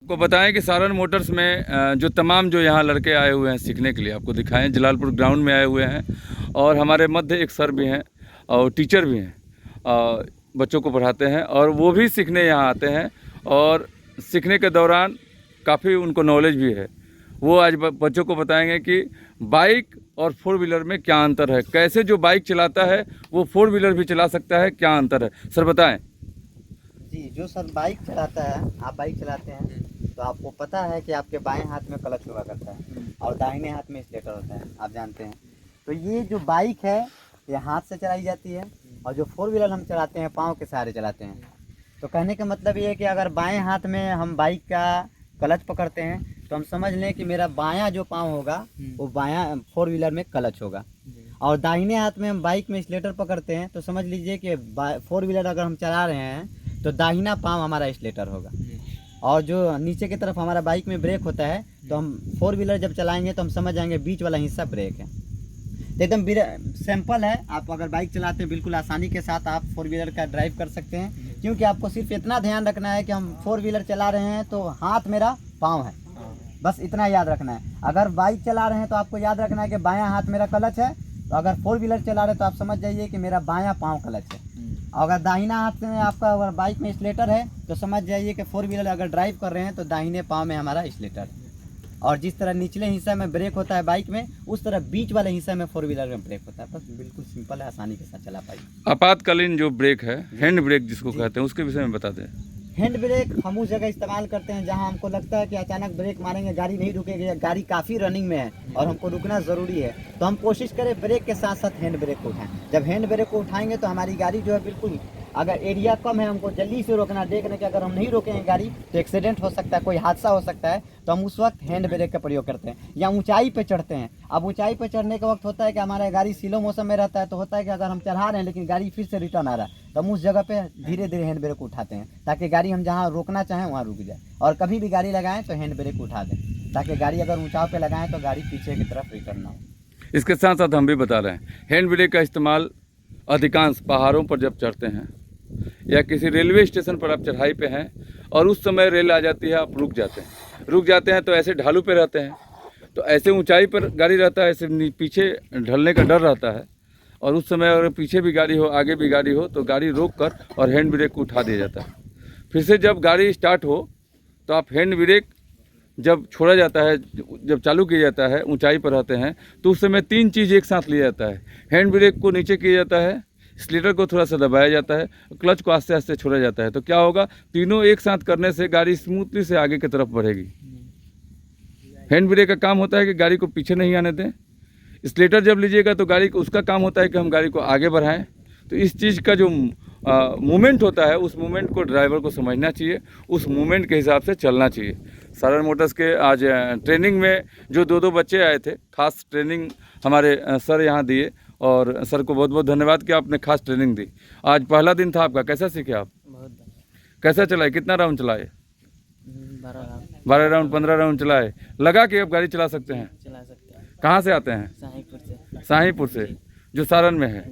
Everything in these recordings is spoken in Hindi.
आपको बताएं कि सारण मोटर्स में जो तमाम जो यहाँ लड़के आए हुए हैं सीखने के लिए, आपको दिखाएं जलालपुर ग्राउंड में आए हुए हैं और हमारे मध्य एक सर भी हैं और टीचर भी हैं और बच्चों को पढ़ाते हैं और वो भी सीखने यहाँ आते हैं और सीखने के दौरान काफ़ी उनको नॉलेज भी है। वो आज बच्चों को बताएंगे कि बाइक और 4 व्हीलर में क्या अंतर है, कैसे जो बाइक चलाता है वो 4 व्हीलर भी चला सकता है, क्या अंतर है। सर बताएं। जी, जो सर बाइक चलाता है, आप बाइक चलाते हैं तो आपको पता है कि आपके बाएं हाथ में क्लच हुआ करता है और दाहिने हाथ में स्लेटर होता है, आप जानते हैं। तो ये जो बाइक है ये हाथ से चलाई जाती है और जो 4 व्हीलर हम चलाते हैं पाँव के सहारे चलाते हैं। तो कहने का मतलब ये है कि अगर बाएं हाथ में हम बाइक का क्लच पकड़ते हैं तो हम समझ लें कि मेरा बायां जो पाँव होगा वो बायां 4 व्हीलर में क्लच होगा, और दाहिने हाथ में हम बाइक में स्लेटर पकड़ते हैं तो समझ लीजिए कि 4 व्हीलर अगर हम चला रहे हैं तो दाहिना पाँव हमारा स्लेटर होगा। और जो नीचे की तरफ हमारा बाइक में ब्रेक होता है तो हम 4 व्हीलर जब चलाएंगे तो हम समझ जाएंगे बीच वाला हिस्सा ब्रेक है। तो एकदम सिंपल है, आप अगर बाइक चलाते हैं बिल्कुल आसानी के साथ आप 4 व्हीलर का ड्राइव कर सकते हैं, क्योंकि आपको सिर्फ इतना ध्यान रखना है कि हम 4 व्हीलर चला रहे हैं तो हाथ मेरा पाँव है, बस इतना याद रखना है। अगर बाइक चला रहे हैं तो आपको याद रखना है कि बायां हाथ मेरा क्लच है, तो अगर 4 व्हीलर चला रहे हैं तो आप समझ जाइए कि मेरा बायां पाँव क्लच है। अगर दाहिना हाथ में आपका अगर बाइक में स्लेटर है तो समझ जाइए कि 4 व्हीलर अगर ड्राइव कर रहे हैं तो दाहिने पाँव में हमारा स्लेटर है। और जिस तरह निचले हिस्से में ब्रेक होता है बाइक में, उस तरह बीच वाले हिस्से में 4 व्हीलर में ब्रेक होता है। बस बिल्कुल सिंपल है, आसानी के साथ चला पाइए। आपातकालीन जो ब्रेक है, हैंड ब्रेक जिसको कहते हैं, उसके विषय में बता दें। हैंड ब्रेक हम उस जगह इस्तेमाल करते हैं जहां हमको लगता है कि अचानक ब्रेक मारेंगे गाड़ी नहीं रुकेगी या गाड़ी काफ़ी रनिंग में है और हमको रुकना ज़रूरी है, तो हम कोशिश करें ब्रेक के साथ साथ हैंड ब्रेक को उठाएं। जब हैंड ब्रेक को उठाएंगे तो हमारी गाड़ी जो है बिल्कुल, अगर एरिया कम है हमको जल्दी से रोकना, देख रहे कि अगर हम नहीं रोकेंगे गाड़ी तो एक्सीडेंट हो सकता है, कोई हादसा हो सकता है, तो हम उस वक्त हैंड ब्रेक का प्रयोग करते हैं। या ऊंचाई पे चढ़ते हैं, अब ऊंचाई पे चढ़ने के वक्त होता है कि हमारा गाड़ी स्लो मोशन में रहता है, तो होता है कि अगर हम चढ़ा रहे हैं लेकिन गाड़ी फिर से रिटर्न आ रहा है तो हम उस जगह पे धीरे धीरे हैंड ब्रेक उठाते हैं ताकि गाड़ी हम जहाँ रोकना चाहें वहाँ रुक जाए। और कभी भी गाड़ी लगाएं तो हैंड ब्रेक उठा दें ताकि गाड़ी अगर ऊंचाई पे लगाएं तो गाड़ी पीछे की तरफ रिटर्न ना हो। इसके साथ साथ हम भी बता रहे हैं, हैंड ब्रेक का इस्तेमाल अधिकांश पहाड़ों पर जब चढ़ते हैं या किसी रेलवे स्टेशन पर आप चढ़ाई पे हैं और उस समय रेल आ जाती है, आप रुक जाते हैं तो ऐसे ढालू पे रहते हैं, तो ऐसे ऊंचाई पर गाड़ी रहता है, ऐसे पीछे ढलने का डर रहता है, और उस समय अगर पीछे भी गाड़ी हो आगे भी गाड़ी हो तो गाड़ी रोक कर और हैंड ब्रेक को उठा दिया जाता है। फिर से जब गाड़ी स्टार्ट हो तो आप हैंड ब्रेक जब छोड़ा जाता है, जब चालू किया जाता है, ऊंचाई पर रहते हैं तो उस समय 3 चीज़ एक साथ लिया जाता है। हैंड ब्रेक को नीचे किया जाता है, स्लेटर को थोड़ा सा दबाया जाता है, क्लच को आस्ते आस्ते छोड़ा जाता है। तो क्या होगा, तीनों एक साथ करने से गाड़ी स्मूथली से आगे की तरफ बढ़ेगी। हैंड ब्रेक का काम होता है कि गाड़ी को पीछे नहीं आने दें। स्लेटर जब लीजिएगा तो गाड़ी को, उसका काम होता है कि हम गाड़ी को आगे बढ़ाएं। तो इस चीज़ का जो मूवमेंट होता है उस मूवमेंट को ड्राइवर को समझना चाहिए, उस मूवमेंट के हिसाब से चलना चाहिए। सारण मोटर्स के आज ट्रेनिंग में जो 2 बच्चे आए थे, खास ट्रेनिंग हमारे सर यहाँ दिए, और सर को बहुत बहुत धन्यवाद कि आपने खास ट्रेनिंग दी। आज पहला दिन था आपका, कैसा सीखे आप? बहुत कैसा चलाए, कितना राउंड चलाए? 12 राउंड 15 राउंड चलाए। लगा कि अब गाड़ी चला सकते हैं? चला सकते हैं। कहाँ से आते हैं? शाहीपुर से, जो सारण में है।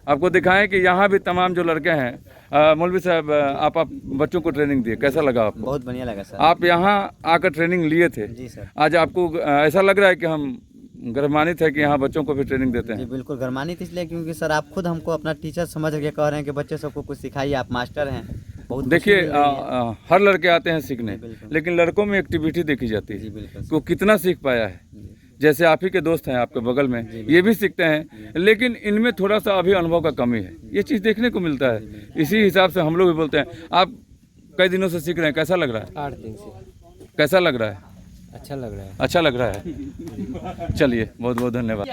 आपको दिखाएं कि यहाँ भी तमाम जो लड़के हैं, मौलवी साहब आप बच्चों को ट्रेनिंग दिए, कैसा लगा आपको? बहुत बढ़िया लगा सर। आप यहाँ आकर ट्रेनिंग लिए थे जी सर। आज आपको ऐसा लग रहा है कि हम गर्मान्वित है कि यहाँ बच्चों को भी ट्रेनिंग देते हैं? जी बिल्कुल गर्मान्वित इसलिए क्योंकि सर आप खुद हमको अपना टीचर समझ के कह रहे हैं कि बच्चे सबको कुछ सिखाइए, आप मास्टर हैं। बहुत देखिए, हर लड़के आते हैं सीखने, बिल्कुल। लेकिन लड़कों में एक्टिविटी देखी जाती जी है बिल्कुल। कि वो कितना सीख पाया है। जैसे आप ही के दोस्त हैं आपके बगल में, ये भी सीखते हैं, लेकिन इनमें थोड़ा सा अभी अनुभव का कमी है, ये चीज़ देखने को मिलता है। इसी हिसाब से हम लोग भी बोलते हैं। आप कई दिनों से सीख रहे हैं, कैसा लग रहा है? 8 दिन से। कैसा लग रहा है? अच्छा लग रहा है। अच्छा लग रहा है। चलिए, बहुत बहुत धन्यवाद।